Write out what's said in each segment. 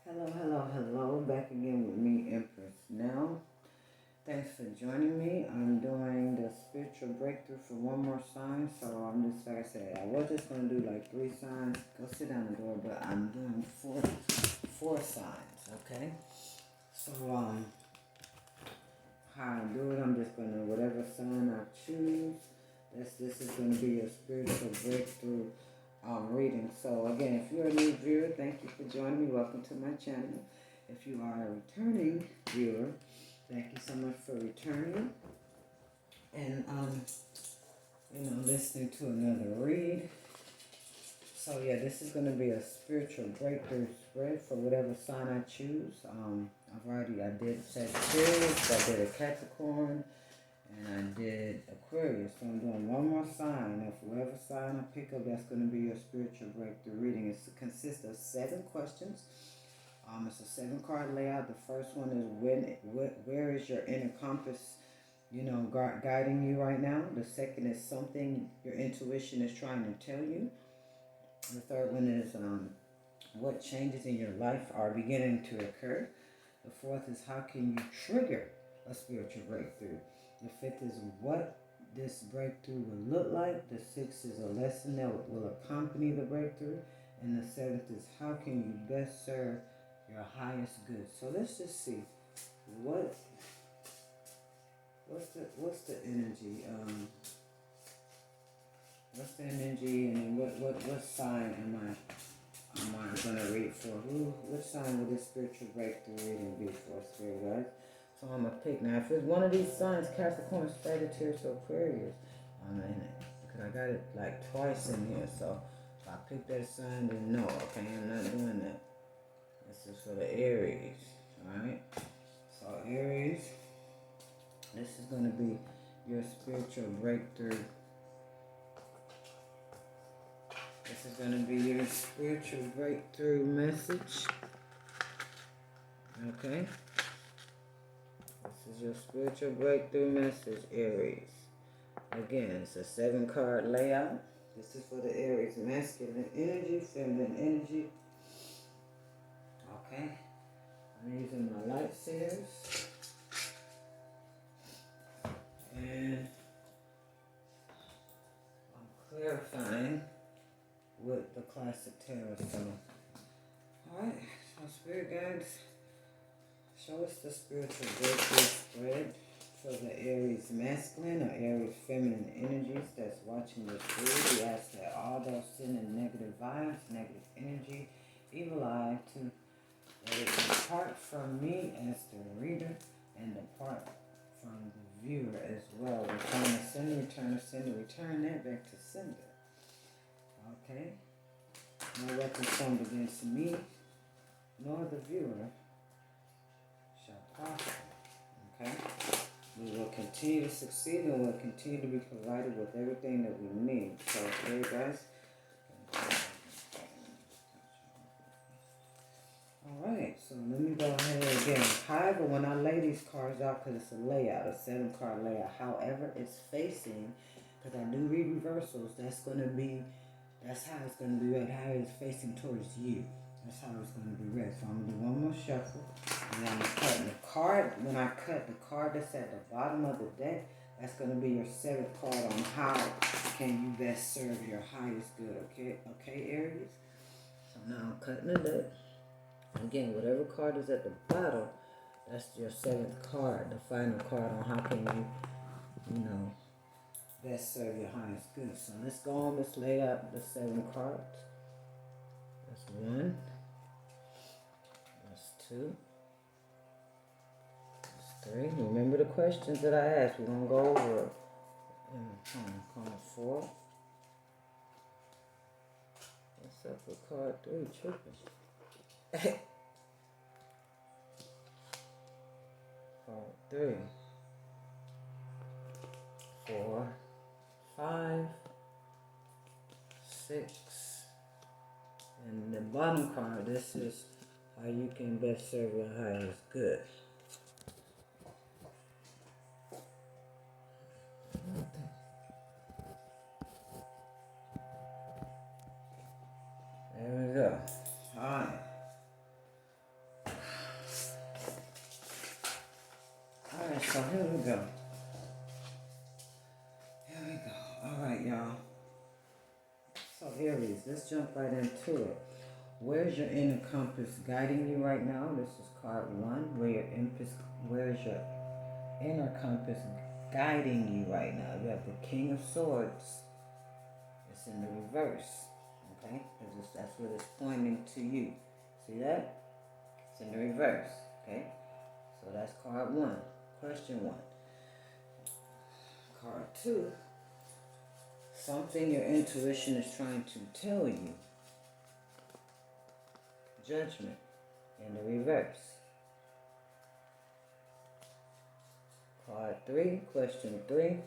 Hello, hello, hello. Back again with me, Empress. Now, thanks for joining me. I'm doing the spiritual breakthrough for one more sign. So I'm just, like I said, I was just going to do like 3 signs. Go sit down the door, but I'm doing four signs, okay? So, how I do it, I'm just going to, whatever sign I choose, this is going to be your spiritual breakthrough reading. So again, if you're a new viewer, thank you for joining me. Welcome to my channel. If you are a returning viewer, thank you so much for returning and listening to another read. So yeah, this is going to be a spiritual breakthrough spread for whatever sign I choose. I did Sagittarius, I did a Capricorn, and I did Aquarius. So I'm doing one more sign. If whatever sign I pick up, that's going to be your spiritual breakthrough reading. It consists of 7 questions. It's a 7-card layout. The first one is where is your inner compass, guiding you right now. The second is something your intuition is trying to tell you. The third one is what changes in your life are beginning to occur. The fourth is how can you trigger a spiritual breakthrough. The fifth is what this breakthrough will look like. The sixth is a lesson that will accompany the breakthrough. And the seventh is how can you best serve your highest good. So let's just see what's the energy. What's the energy, and what sign am I gonna read for? What sign will this spiritual breakthrough reading be for, spirit guys? So I'm gonna pick now. If it's one of these signs, Capricorn, Sagittarius, or Aquarius, I'm in it because I got it like twice in here. So if I pick that sign, then no, okay, I'm not doing that. This is for the Aries, all right? So Aries, this is gonna be your spiritual breakthrough. This is going to be your spiritual breakthrough message. Okay? This is your spiritual breakthrough message, Aries. Again, it's a 7-card layout. This is for the Aries. Masculine energy, feminine energy. Okay? I'm using my light seers. And I'm clarifying with the classic tarot. So, alright, so spirit guides, show us the spiritual breakthrough spread for the Aries masculine or Aries feminine energies that's watching this video. We ask that all those sending negative vibes, negative energy, evil eye, to let it depart from me as the reader and depart from the viewer as well. Return to sender, return to sender, return that back to sender. Okay? No weapon formed against me, nor the viewer, shall prosper. Okay? We will continue to succeed and we'll continue to be provided with everything that we need. So, here, guys. Alright, so let me go ahead again. However, when I lay these cards out, because it's a layout, a 7-card layout, however it's facing, because I do read reversals, that's how it's going to be read, how it's facing towards you. That's how it's going to be read. So I'm going to do one more shuffle, and I'm cutting the card. When I cut the card that's at the bottom of the deck, that's going to be your 7th card on how can you best serve your highest good, okay, Aries? So now I'm cutting the deck. Again, whatever card is at the bottom, that's your 7th card, the final card on how can you, best serve your highest good. So let's go on, let's lay out the 7 cards. That's 1. That's 2. That's 3. Remember the questions that I asked. We're going to go over it. Card 4. What's up with card 3? Tripping. Card 3. 4. 5. 6. And the bottom card, this is how you can best serve your highest good. There we go. Alright. so here we go. Here we go. Alright, y'all. So Aries, let's jump right into it. Where's your inner compass guiding you right now? This is card 1. Where's your inner compass guiding you right now? You have the King of Swords. It's in the reverse. Okay? That's what it's pointing to you. See that? It's in the reverse. Okay? So that's card 1. Question 1. Card 2. Something your intuition is trying to tell you. Judgment in the reverse. Card 3, question 3.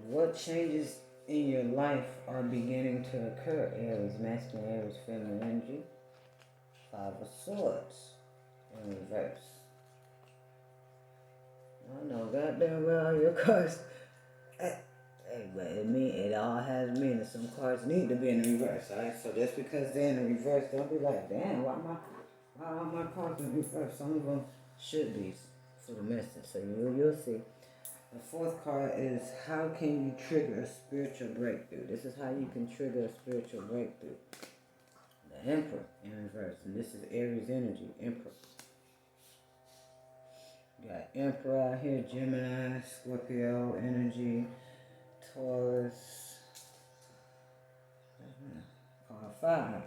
What changes in your life are beginning to occur? Aries, masculine, Aries, feminine energy. 5 of Swords in reverse. I know goddamn well your cards. Hey, but it all has meaning. Some cards need to be in the reverse, alright? So just because they're in the reverse, don't be like, damn, why are my cards in the reverse? Some of them should be for the message. So you'll see. The 4th card is how can you trigger a spiritual breakthrough? This is how you can trigger a spiritual breakthrough. The Emperor in reverse, and this is Aries energy, Emperor. You got Emperor out here, Gemini, Scorpio energy, Taurus. Card 5.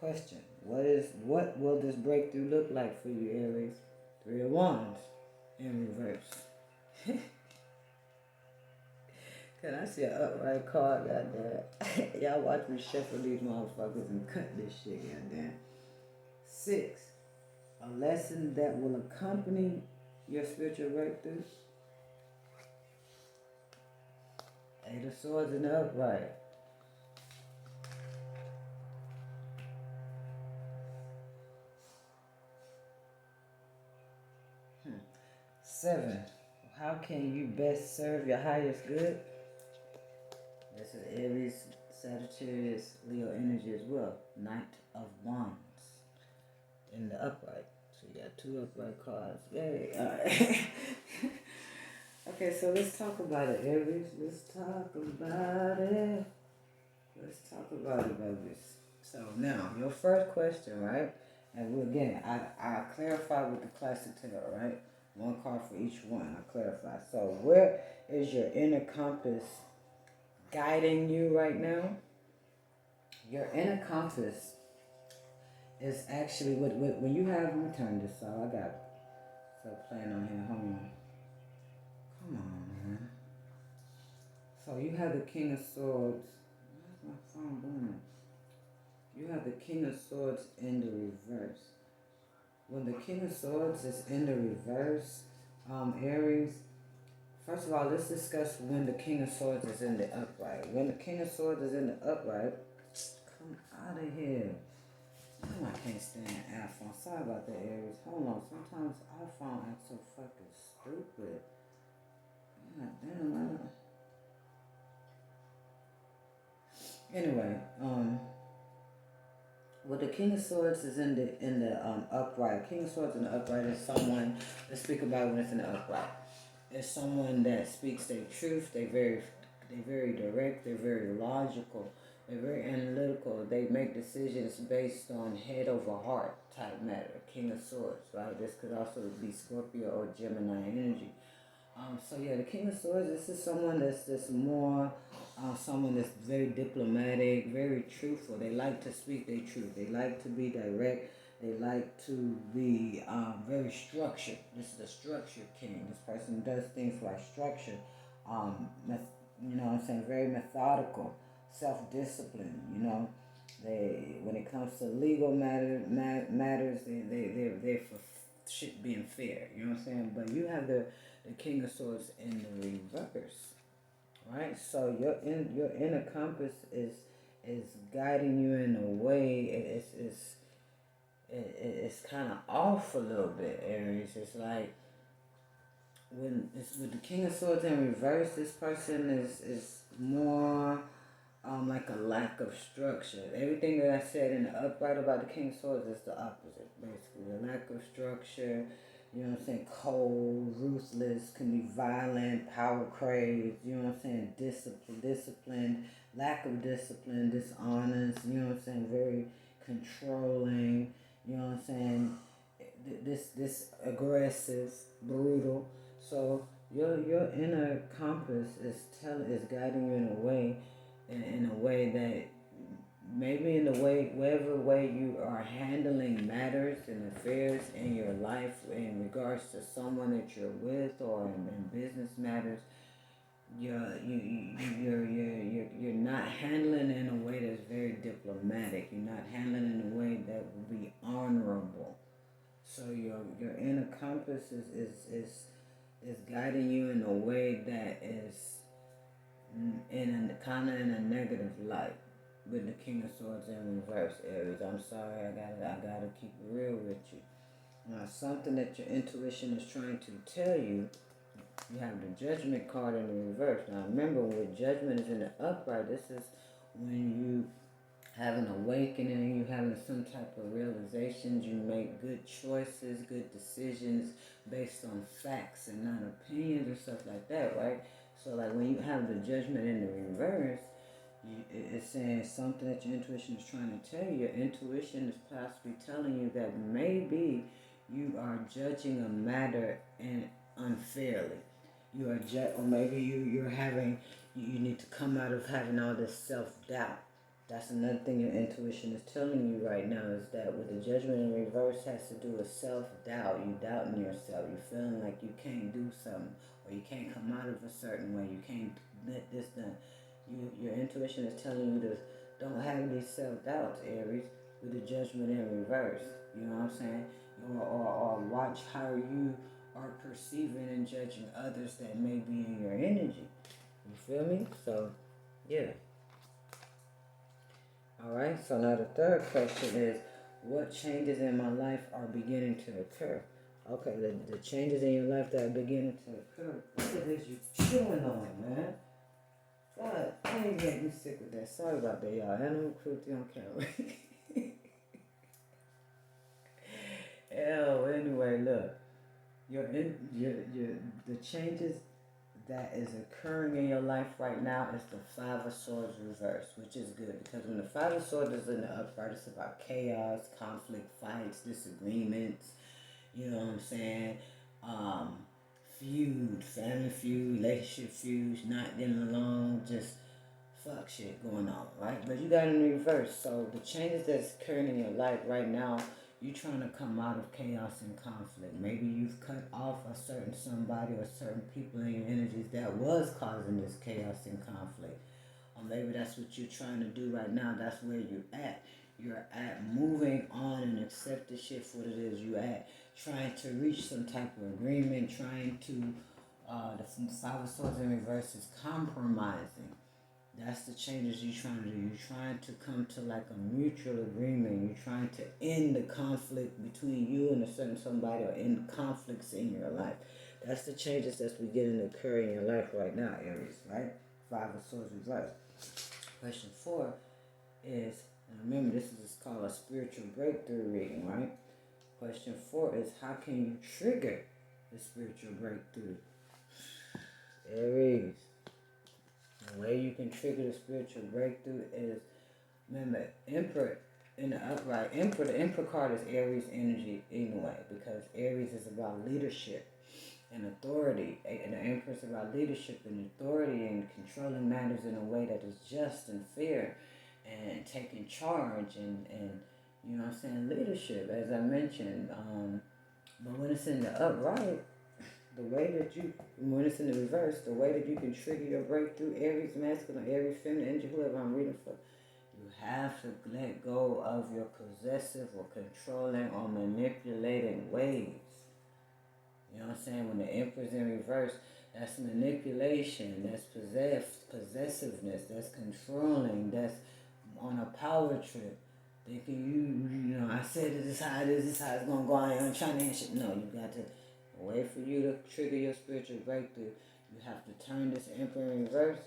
Question: what will this breakthrough look like for you, Aries? 3 of Wands in reverse. Can I see an upright card, goddamn? Y'all watch me shuffle these motherfuckers and cut this shit, goddamn. 6. A lesson that will accompany your spiritual breakthrough. 8 of Swords in the upright. Seven. How can you best serve your highest good? This is Aries, Sagittarius, Leo energy as well. Knight of Wands in the upright. So you got 2 upright cards. Yay. Alright. Okay, so let's talk about it, Aries. Let's talk about it. Let's talk about it, babies. So now, your first question, right? And again, I clarify with the classic tarot, right? 1 card for each one. I clarify. So where is your inner compass guiding you right now? Your inner compass is actually when you have. Let me turn this off. I got stuff playing on here. Hold on. Come on, man. So you have the King of Swords. Where's my phone going? You have the King of Swords in the reverse. When the King of Swords is in the reverse, Aries, first of all, let's discuss when the King of Swords is in the upright. When the King of Swords is in the upright, come out of here. Damn, I can't stand the iPhone. Sorry about that, Aries. Hold on. Sometimes iPhone acts so fucking stupid. God damn, I don't. Anyway, well, the King of Swords is in the upright. King of Swords in the upright is someone. Let's speak about when it's in the upright. It's someone that speaks their truth. They're very direct. They're very logical. They're very analytical. They make decisions based on head over heart type matter. King of Swords, right? This could also be Scorpio or Gemini energy. So yeah, the King of Swords, this is someone that's just more, someone that's very diplomatic, very truthful. They like to speak their truth. They like to be direct. They like to be very structured. This is the structured king. This person does things like structure. You know what I'm saying? Very methodical, self-discipline. You know, they when it comes to legal matters, they're for shit being fair. You know what I'm saying? But you have the King of Swords in the reverse, right? So your inner compass is guiding you in a way. It's kind of off a little bit, Aries. It's like when it's with the King of Swords in reverse, this person is more like a lack of structure. Everything that I said in the upright about the King of Swords is the opposite, basically. The lack of structure. you know what I'm saying, cold, ruthless, can be violent, power crazed, you know what I'm saying, disciplined, lack of discipline, dishonest, you know what I'm saying, very controlling, you know what I'm saying, this aggressive, brutal. So your inner compass is guiding you in a way that maybe in the way, whatever way you are handling matters and affairs in your life in regards to someone that you're with or in business matters, you're not handling it in a way that's very diplomatic. You're not handling it in a way that will be honorable. So your inner compass is guiding you in a way that is in a kind of in a negative light with the King of Swords in reverse, Aries. I'm sorry, I gotta keep it real with you. Now, something that your intuition is trying to tell you. You have the Judgment card in the reverse. Now, remember, when Judgment is in the upright, this is when you have an awakening, you having some type of realizations, you make good choices, good decisions based on facts and not opinions or stuff like that, right? So like when you have the Judgment in the reverse, it's saying something that your intuition is trying to tell you. Your intuition is possibly telling you that maybe you are judging a matter unfairly. You are or maybe you're having, you need to come out of having all this self-doubt. That's another thing your intuition is telling you right now, is that with the Judgment in reverse has to do with self-doubt. You doubting yourself. You feeling like you can't do something, or you can't come out of a certain way. You can't let this done. Your intuition is telling you to don't have these self-doubts, Aries, with the Judgment in reverse. You know what I'm saying? Or watch how you are perceiving and judging others that may be in your energy. You feel me? So, yeah. Alright, so now the third question is, what changes in my life are beginning to occur? Okay, the changes in your life that are beginning to occur. What is you chewing on, man? God, I ain't getting sick with that. Sorry about that, y'all. Animal cruelty on camera. Anyway, look. The changes that is occurring in your life right now is the Five of Swords reverse, which is good because when the Five of Swords is in the upright, it's about chaos, conflict, fights, disagreements, you know what I'm saying? Feud, family feud, relationship feuds, not getting along, just fuck shit going on, right? But you got it in reverse. So the changes that's occurring in your life right now, you trying to come out of chaos and conflict. Maybe you've cut off a certain somebody or certain people in your energies that was causing this chaos and conflict. Or maybe that's what you're trying to do right now. That's where you're at. You're at moving on and accept the shit for what it is. You at trying to reach some type of agreement, trying to, the Five of Swords in reverse is compromising. That's the changes you're trying to do. You're trying to come to like a mutual agreement. You're trying to end the conflict between you and a certain somebody, or end conflicts in your life. That's the changes that's beginning to occur in your life right now, Aries, right? Five of Swords reverse. Question 4 is, and remember this is called a spiritual breakthrough reading, right? Question 4 is, how can you trigger the spiritual breakthrough? Aries. The way you can trigger the spiritual breakthrough is, remember, Emperor in the upright. The Emperor card is Aries energy anyway, because Aries is about leadership and authority. And the Emperor is about leadership and authority and controlling matters in a way that is just and fair and taking charge and you know what I'm saying, leadership, as I mentioned. But when it's in the upright, the way that you, when it's in the reverse, the way that you can trigger your breakthrough, Aries masculine, Aries feminine energy, whoever I'm reading for, you have to let go of your possessive or controlling or manipulating ways. You know what I'm saying? When the Emperor's in reverse, that's manipulation, that's possessiveness, that's controlling, that's on a power trip. Thinking you know, I said this is how it is, this is how it's gonna go, I ain't trying to shit. No, you got to, a way for you to trigger your spiritual breakthrough, you have to turn this Emperor in reverse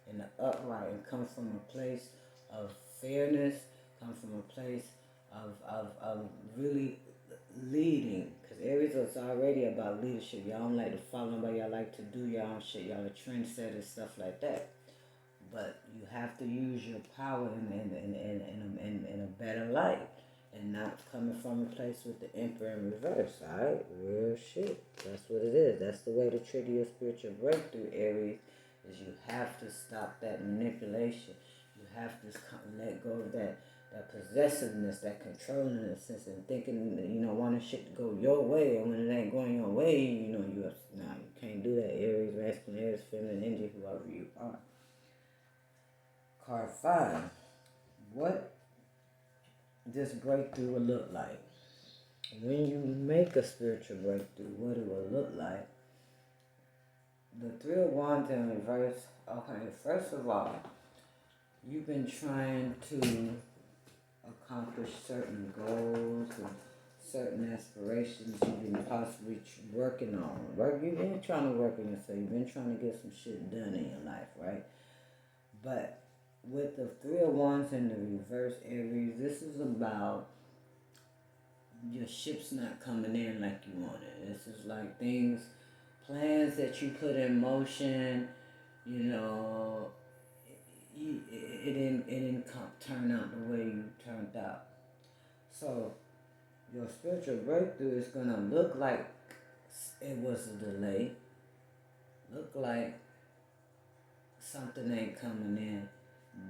in the upright and come from a place of fairness, come from a place of really leading. Because Because Aries is already about leadership. Y'all don't like to follow nobody. Y'all like to do your own shit. Y'all are trendsetters, stuff like that. But you have to use your power in a better light. And not coming from a place with the Emperor in reverse, alright? Real shit. That's what it is. That's the way to trigger your spiritual breakthrough, Aries, is you have to stop that manipulation. You have to let go of that possessiveness, that controllingness, and thinking, wanting shit to go your way, and when it ain't going your way, you can't do that, Aries, masculine, Aries, feminine energy, whoever you are. Card 5. What this breakthrough will look like. When you make a spiritual breakthrough, what it will look like. The Three of Wands in reverse. Okay, first of all, you've been trying to accomplish certain goals and certain aspirations you've been possibly working on. You've been trying to work on yourself. You've been trying to get some shit done in your life, right? But with the Three of Wands in the reverse, Aries, this is about your ship's not coming in like you wanted. This is like plans that you put in motion, it didn't turn out the way you turned out. So your spiritual breakthrough is gonna look like it was a delay, look like something ain't coming in,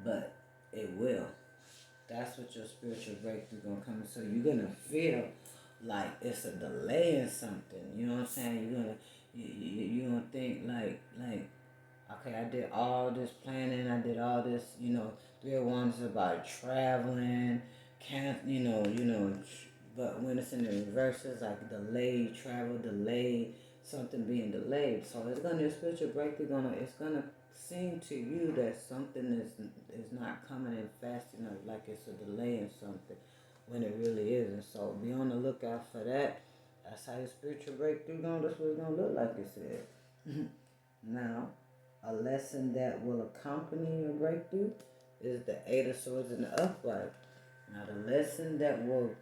but it will. That's what your spiritual breakthrough gonna come in. So you're gonna feel like it's a delay in something. You know what I'm saying? You're gonna think like, okay, I did all this planning, I did all this, Three of Wands is about traveling, but when it's in the reverse, it's like delayed travel, delayed, something being delayed. So your spiritual breakthrough it's gonna seem to you that something is not coming in fast enough, like it's a delay in something, when it really isn't. So be on the lookout for that. That's how your spiritual breakthrough that's what it's gonna look like, it said. Now, a lesson that will accompany your breakthrough is the Eight of Swords in the upright. Now, the lesson that will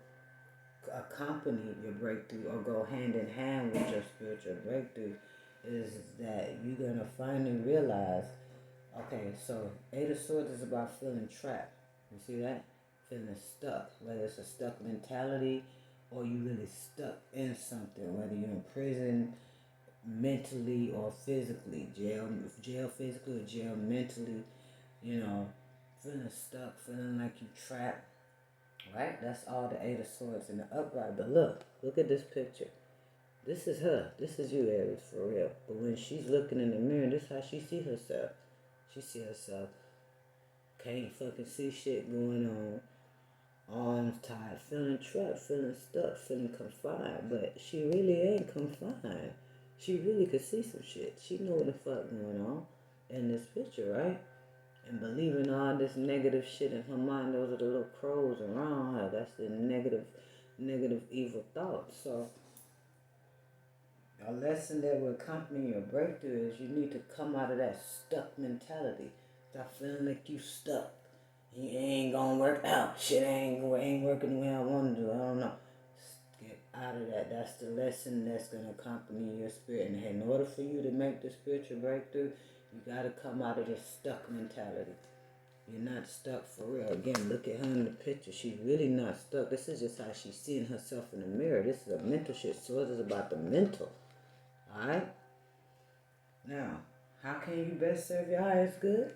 accompany your breakthrough or go hand in hand with your spiritual breakthrough is that you're going to finally realize, okay, so Eight of Swords is about feeling trapped. You see that? Feeling stuck, whether it's a stuck mentality or you really stuck in something, whether you're in prison, mentally or physically, jail physically or jail mentally, feeling stuck, feeling like you trapped, right? That's all the Eight of Swords in the upright. But look at this picture. This is her. This is you, Aries, for real. But when she's looking in the mirror, this is how she see herself. She see herself, can't fucking see shit going on, arms tied, feeling trapped, feeling stuck, feeling confined. But she really ain't confined. She really could see some shit. She know what the fuck going on in this picture, right? And believing all this negative shit in her mind, those are the little crows around her. That's the negative, evil thoughts. So a lesson that will accompany your breakthrough is you need to come out of that stuck mentality. Stop feeling like you stuck. It ain't gonna work out. Shit ain't working the way I want to do. I don't know. Get out of that. That's the lesson that's gonna accompany your spirit. And in order for you to make the spiritual breakthrough, you gotta come out of this stuck mentality. You're not stuck for real. Again, look at her in the picture. She's really not stuck. This is just how she's seeing herself in the mirror. This is a mental shit. So it is about the mental. Alright? Now, how can you best serve your highest good?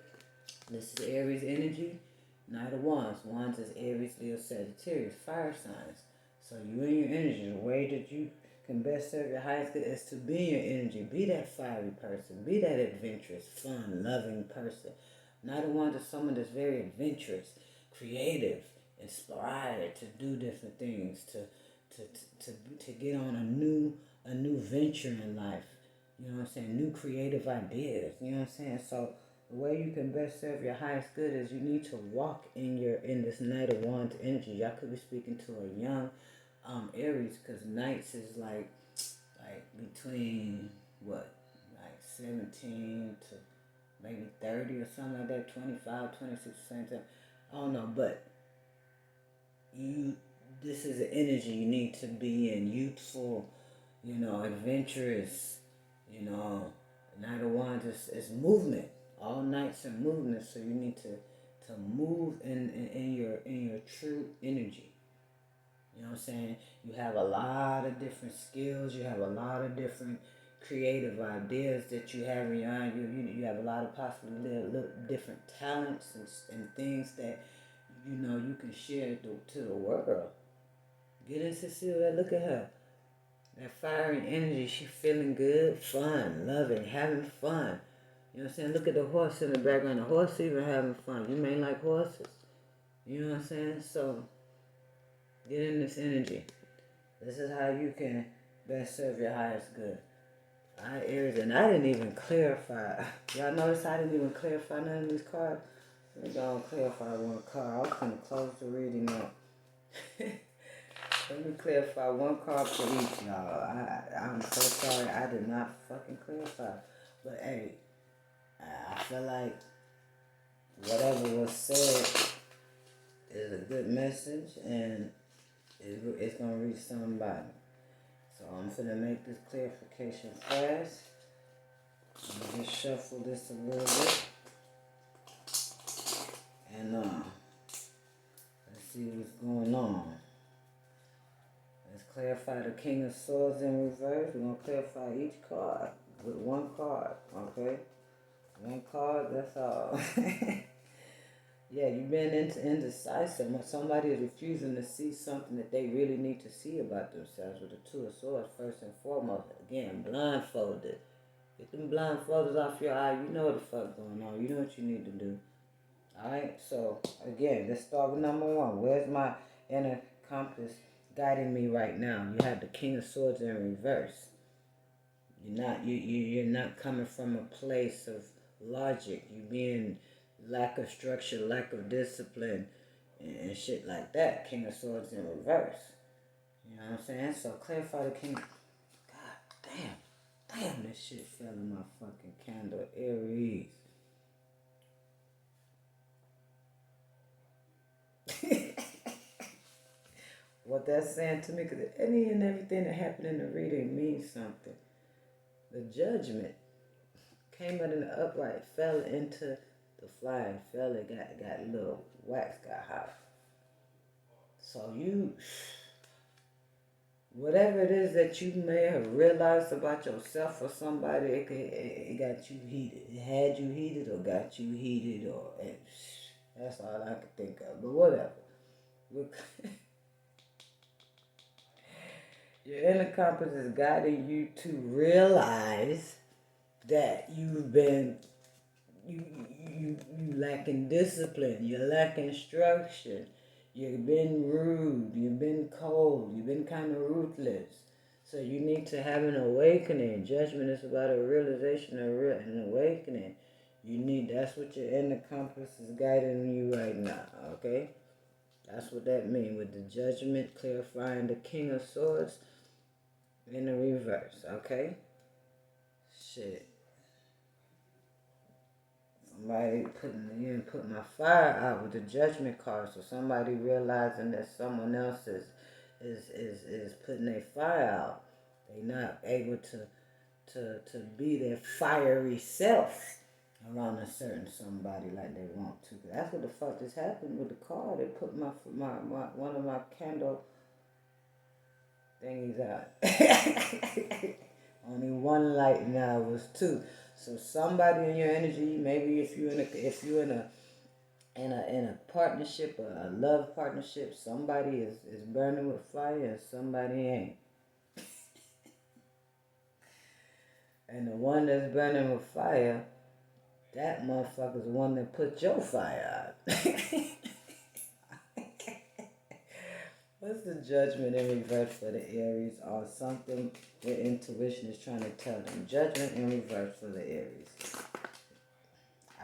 This is Aries energy. Knight of Wands. Wands is Aries, Leo, Sagittarius, fire signs. So you and your energy, the way that you can best serve your highest good is to be in your energy. Be that fiery person. Be that adventurous, fun, loving person. Knight of Wands is someone that's very adventurous, creative, inspired to do different things, to get on a new venture in life. You know what I'm saying? New creative ideas. You know what I'm saying? So the way you can best serve your highest good is you need to walk in this Knight of Wands energy. Y'all could be speaking to a young Aries, because Knights is like between what, like 17 to maybe 30 or something like that, 25, 26, same time. I don't know, but this is an energy you need to be in, youthful, adventurous, you know. Knight of Wands is movement. All nights are movement, so you need to move in your true energy. You know what I'm saying? You have a lot of different skills. You have a lot of different creative ideas that you have in your eye. You have a lot of possibly little different talents and things that you can share to the world. Get in Cecilia. Look at her. That fire and energy. She feeling good, fun, loving, having fun. You know what I'm saying? Look at the horse in the background. The horse even having fun. You may like horses. You know what I'm saying? So get in this energy. This is how you can best serve your highest good. Alright, Aries, and I didn't even clarify. Y'all notice I didn't even clarify none of these cards? Let me go and clarify one card. I was going to close the reading up. Let me clarify one card for each, y'all. I'm so sorry I did not fucking clarify. But hey, I feel like whatever was said is a good message and it's going to reach somebody. So I'm finna make this clarification fast. I'm gonna just shuffle this a little bit. And let's see what's going on. Let's clarify the King of Swords in reverse. We're gonna clarify each card with one card, okay? One card, that's all. Yeah, you've been indecisive. Somebody is refusing to see something that they really need to see about themselves with the Two of Swords, first and foremost. Again, blindfolded. Get them blindfolders off your eye. You know what the fuck going on. You know what you need to do. Alright, so again, let's start with number one. Where's my inner compass guiding me right now? You have the King of Swords in reverse. You're not coming from a place of logic. You being lack of structure, lack of discipline, and shit like that. King of Swords in reverse. You know what I'm saying? So clarify the King. God damn, this shit fell in my fucking candle. Aries. What that's saying to me, because any and everything that happened in the reading means something. The Judgment came out in the upright, fell into the flying, fell, it got a little wax, got hot. So whatever it is that you may have realized about yourself or somebody, it got you heated. It had you heated or got you heated, or that's all I could think of. But whatever. Your inner compass is guiding you to realize that you've been you lacking discipline, you're lacking structure, you've been rude, you've been cold, you've been kind of ruthless. So you need to have an awakening. Judgment is about a realization, an awakening. That's what your inner compass is guiding you right now, okay? That's what that means with the Judgment clarifying the King of Swords in the reverse, okay? Shit. Somebody put my fire out with the Judgment card, so somebody realizing that someone else is putting their fire out. They're not able to be their fiery self around a certain somebody like they want to. That's what the fuck just happened with the card. They put my one of my candle thingies out. Only one light now, it was two. So somebody in your energy, maybe if you're in a partnership or a love partnership, somebody is burning with fire and somebody ain't. And the one that's burning with fire, that motherfucker's the one that put your fire out. What's the Judgment in reverse for the Aries, or something your intuition is trying to tell them? Judgment in reverse for the Aries.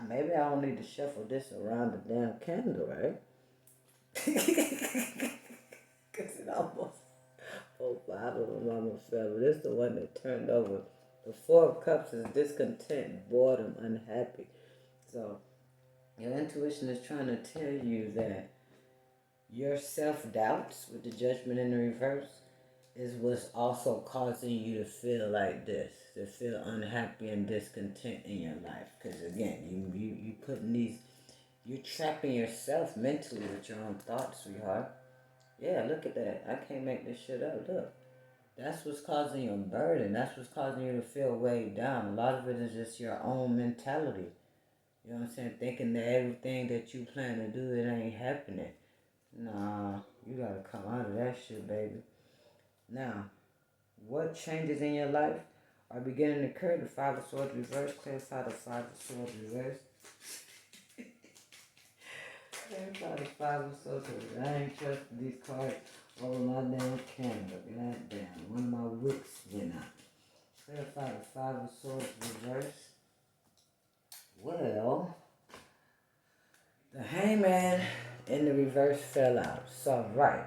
Maybe I don't need to shuffle this around the damn candle, right? Because it almost, five of them almost fell. But this is the one that turned over. The Four of Cups is discontent, boredom, unhappy. So your intuition is trying to tell you that your self-doubts with the Judgment in the reverse is what's also causing you to feel like this, to feel unhappy and discontent in your life. Because again, you putting these, you're trapping yourself mentally with your own thoughts, sweetheart. Yeah, look at that. I can't make this shit up. Look. That's what's causing your burden. That's what's causing you to feel weighed down. A lot of it is just your own mentality. You know what I'm saying? Thinking that everything that you plan to do, it ain't happening. Nah, you gotta come out of that shit, baby. Now, what changes in your life are beginning to occur? The Five of Swords reverse. Clarify the Five of Swords reverse. Clarify the Five of Swords reverse. I ain't trusting these cards over my damn camera. God damn. One of my wicks went out. Clarify the Five of Swords reverse. Well, the Hangman in the reverse fell out. So, right,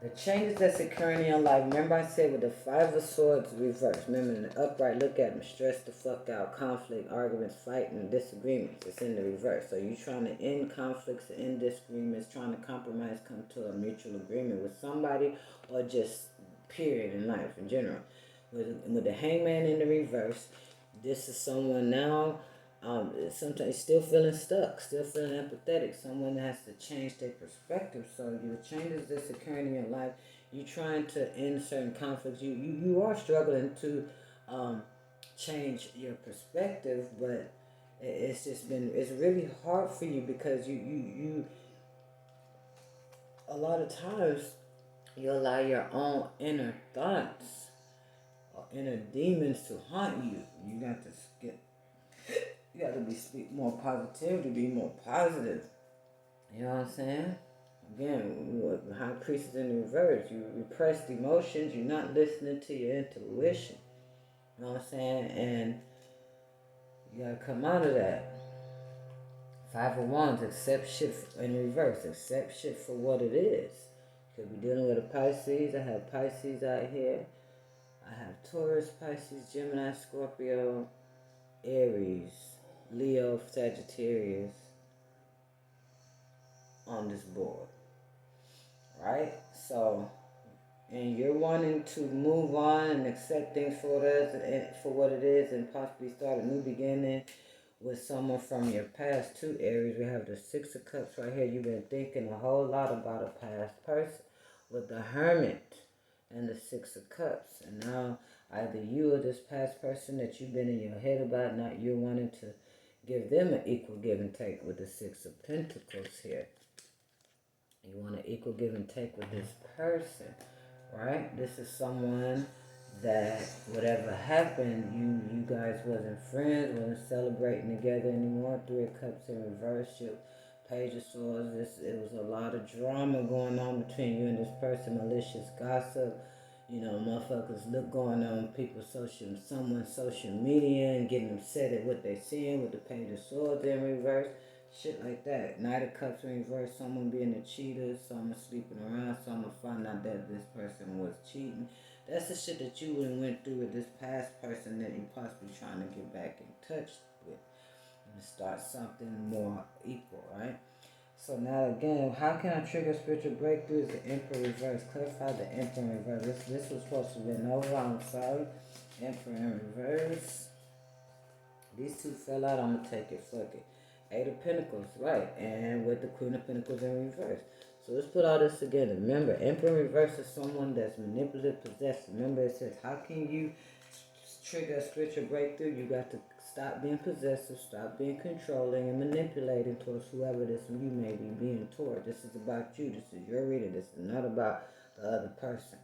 the changes that's occurring in your life. Remember I said with the Five of Swords reverse. Remember in the upright, look at them. Stress the fuck out. Conflict, arguments, fighting, disagreements. It's in the reverse. So you trying to end conflicts, end disagreements, trying to compromise, come to a mutual agreement with somebody, or just period in life in general. With the Hangman in the reverse, this is someone now, sometimes still feeling stuck, still feeling empathetic. Someone has to change their perspective. So the changes that's occurring in your life, you're trying to end certain conflicts. You are struggling to change your perspective, but it's really hard for you because you a lot of times you allow your own inner thoughts or inner demons to haunt you. You got to get You got to speak more positive, to be more positive. You know what I'm saying? Again, high priest is in the reverse. You repressed emotions. You're not listening to your intuition. You know what I'm saying? And you got to come out of that. Five of Wands, accept shit in reverse. Accept shit for what it is. You could be dealing with a Pisces. I have Pisces out here. I have Taurus, Pisces, Gemini, Scorpio, Aries, Leo, Sagittarius on this board, right? So, and you're wanting to move on and accept things for what it is, and possibly start a new beginning with someone from your past. Two Aries, we have the Six of Cups right here. You've been thinking a whole lot about a past person with the Hermit and the Six of Cups, and now either you or this past person that you've been in your head about, now you're wanting to give them an equal give and take with the Six of Pentacles here. You want an equal give and take with this person, right? This is someone that whatever happened, you guys wasn't friends, wasn't celebrating together anymore. Three of Cups in reverse, Page of Swords. It was a lot of drama going on between you and this person, malicious gossip. You know, motherfuckers look going on someone's social media and getting upset at what they're seeing with the Page of Swords in reverse. Shit like that. Knight of Cups in reverse, someone being a cheater, someone sleeping around, someone finding out that this person was cheating. That's the shit that you went through with this past person that you possibly trying to get back in touch with and start something more equal, right? So now again, how can I trigger spiritual breakthroughs? The Emperor reverse. Clarify the Emperor in reverse. This was supposed to be over. I'm sorry. Emperor in reverse. These two fell out. I'm gonna take it. Fuck it. Eight of Pentacles, right? And with the Queen of Pentacles in reverse. So let's put all this together. Remember, Emperor in reverse is someone that's manipulative, possessive. Remember, it says, how can you trigger a spiritual breakthrough? You got to stop being possessive, stop being controlling and manipulating towards whoever this you may be being toward. This is about you. This is your reading. This is not about the other person.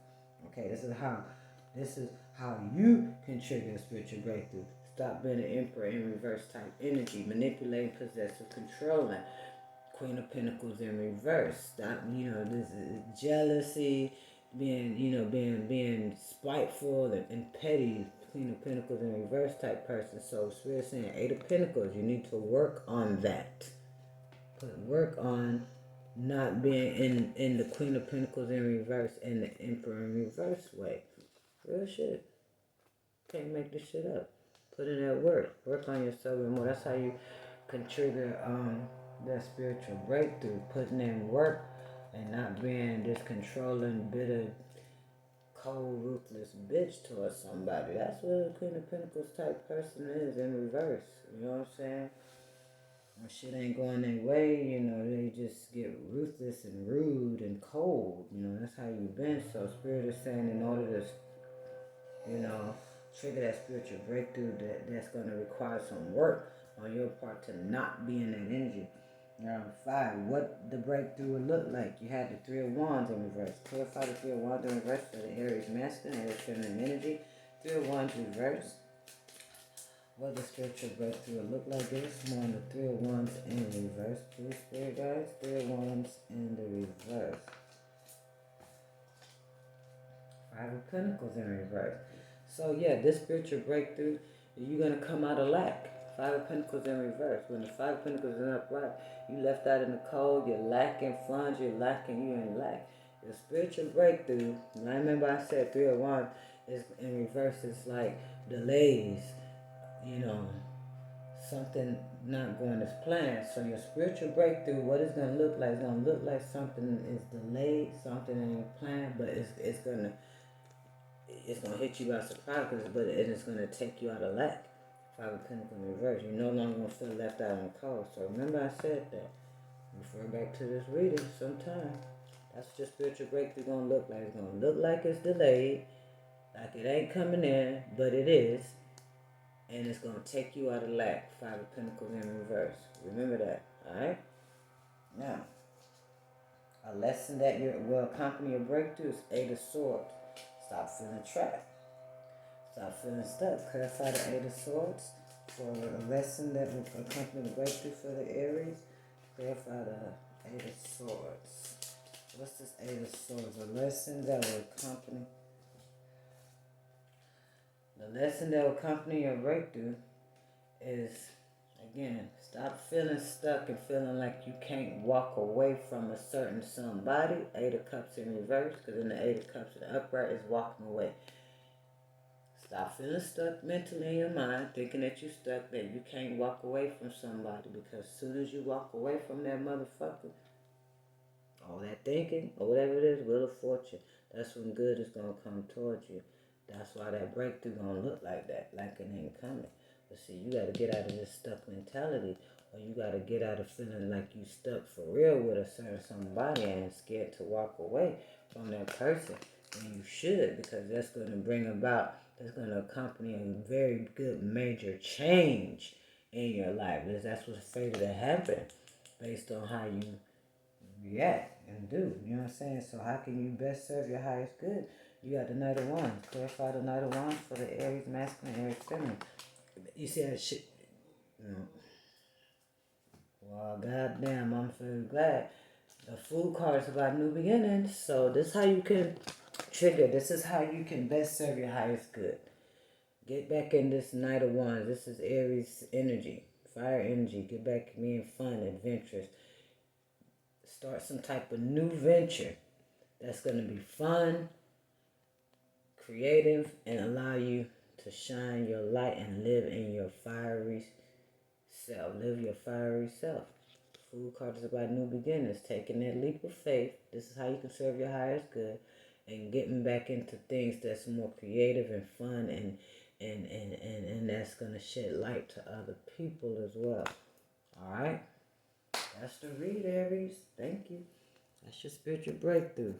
Okay, this is how you can trigger a spiritual breakthrough. Stop being an Emperor in reverse type energy, manipulating, possessive, controlling. Queen of Pentacles in reverse. Stop, this is jealousy, being spiteful and petty. Queen of Pentacles in reverse type person. So Spirit saying Eight of Pentacles, you need to work on that. Work on not being in the Queen of Pentacles in reverse and the Emperor in reverse way. Real shit. Can't make this shit up. Put in that work. Work on yourself and more. That's how you can trigger that spiritual breakthrough. Putting in work and not being this controlling, bitter, cold, ruthless bitch towards somebody. That's what a Queen of Pentacles type person is in reverse. You know what I'm saying? When shit ain't going their way, you know, they just get ruthless and rude and cold. You know, that's how you've been. So Spirit is saying in order to, you know, trigger that spiritual breakthrough, that's going to require some work on your part to not be in that energy. Now, 5, what the breakthrough would look like. You had the 3 of Wands in reverse. Clarify the 3 of Wands in reverse for the Aries masculine, Aries feminine energy. 3 of Wands reverse. What the spiritual breakthrough would look like this. More on the 3 of Wands in reverse. Please, Spirit guys. 3 of Wands in the reverse. 5 of Pentacles in reverse. So yeah, this spiritual breakthrough, you're going to come out of lack. 5 of Pentacles in reverse. When the 5 of Pentacles is upright, you left out in the cold, you're lacking funds, you're in lack. Your spiritual breakthrough, and I remember I said 3 of Wands is in reverse, it's like delays, you know, something not going as planned. So your spiritual breakthrough, what it's going to look like, it's going to look like something is delayed, something ain't planned, but it's going to hit you by surprise, but it's going to take you out of lack. 5 of Pentacles in reverse. You're no longer going to feel left out in the cold. So remember I said that. Refer back to this reading sometime. That's what your spiritual breakthrough going to look like. It's going to look like it's delayed, like it ain't coming in, but it is. And it's going to take you out of lack. 5 of Pentacles in reverse. Remember that. Alright? Now, a lesson that will accompany your breakthrough is 8 of Swords. Stop feeling trapped. Stop feeling stuck. Clarify the 8 of Swords for a lesson that will accompany the breakthrough for the Aries. Clarify the 8 of Swords. What's this 8 of Swords? A lesson that will accompany. The lesson that will accompany your breakthrough is, again, stop feeling stuck and feeling like you can't walk away from a certain somebody. 8 of Cups in reverse, because in the 8 of Cups, the upright is walking away. Stop feeling stuck mentally in your mind, thinking that you're stuck, that you can't walk away from somebody, because as soon as you walk away from that motherfucker, all that thinking, or whatever it is, Wheel of Fortune, that's when good is going to come towards you. That's why that breakthrough going to look like that, like it ain't coming. But see, you got to get out of this stuck mentality, or you got to get out of feeling like you stuck for real with a certain somebody and scared to walk away from that person. And you should, because that's going to bring about, that's going to accompany a very good major change in your life. That's what's fated to happen based on how you react and do. You know what I'm saying? So how can you best serve your highest good? You got the Knight of Wands. Clarify the Knight of Wands for the Aries masculine, Aries feminine. You see that shit? You know, well, goddamn, I'm so glad. The Fool card is about new beginnings. So this is how you can trigger. This is how you can best serve your highest good. Get back in this Knight of Wands. This is Aries energy, fire energy. Get back being fun, adventurous. Start some type of new venture that's going to be fun, creative, and allow you to shine your light and live in your fiery self. Live your fiery self. Fool card is about new beginnings, taking that leap of faith. This is how you can serve your highest good and getting back into things that's more creative and fun and that's going to shed light to other people as well. All right? That's the read, Aries. Thank you. That's your spiritual breakthrough.